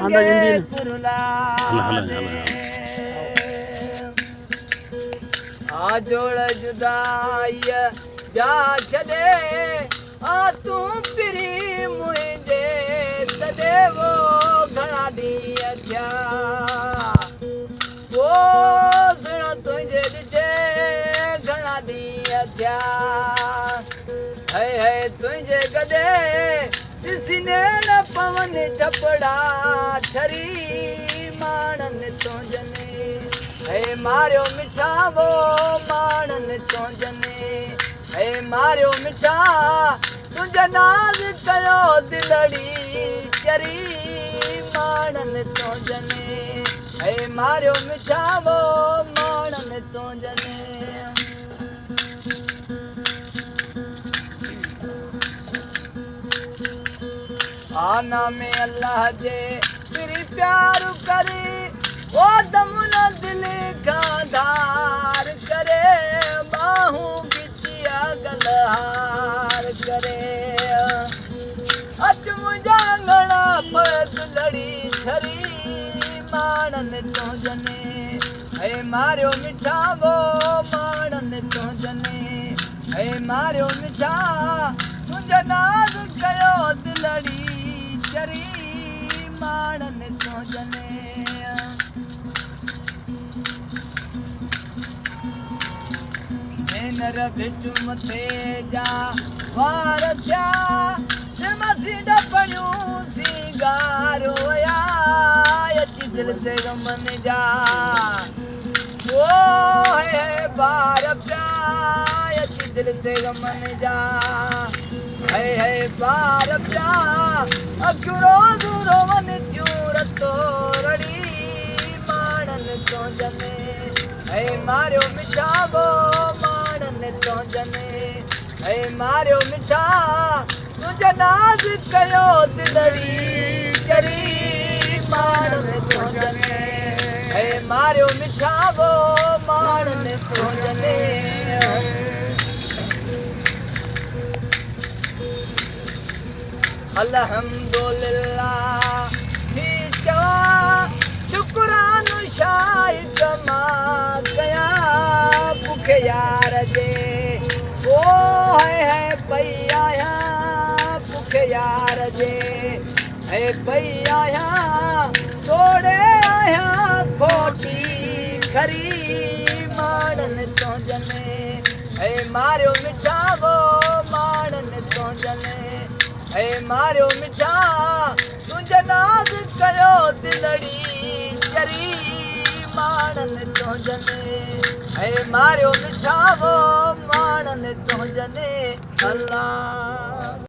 संगे कुरला आ जोड़ जुदाई जा छदे आ तू पिरी मुझे तदे वो घना दी अध्या वो सुनो तुझे दिटे घना दी अध्या है तुझे गदे किसने न पवन टपड़ा ठरी मानन तो जने है मारियो मिठा वो मानन तो जने है मारियो मिठा तुझे नाज कयो दिलड़ी चरी मानन तो जने है मारियो मिठा वो मानन तो जने आना में अल्लाह जे तेरी प्यार करे वो दमुना दिल का धार करे बाहू बिचिया गलहार करे अच मुझा गणा पत लड़ी छरी मानन तो जने है मारियो मिठा वो मानन तो जने है मारियो मिठा तुझे नाज कयो दिलड़ी चरी मानन तो जने नर बिटु मथे जा वार थिया मसी डपणियूं सिंगारो या अची दिल ते गमन जा ओ है बार प्या अची दिल ते गमन जा है बार प्या अखुरो दूरो मन चूर तोरड़ी मानन तो जने है मारियो मिठा वो मानन तो जने है मारियो मिठा तुझे नाज कयो दिलड़ी चरी मानन तो जने है मारियो मिठा वो मानन तो जने अल्हम्दुलिल्लाह ही चवा शुक्रानु शाय कमा कया भूख यार जे ओ है पैया भूख यार जे है पैया तोड़े आया खोटी खरी मानन तो जने है मारियो मिठा वो मानन तो जने है मारियो मिठा तुझे नाज कयो दिलड़ी चरी मानन तो जने है मारियो मिठा वो मानन तो जने अल्लाह।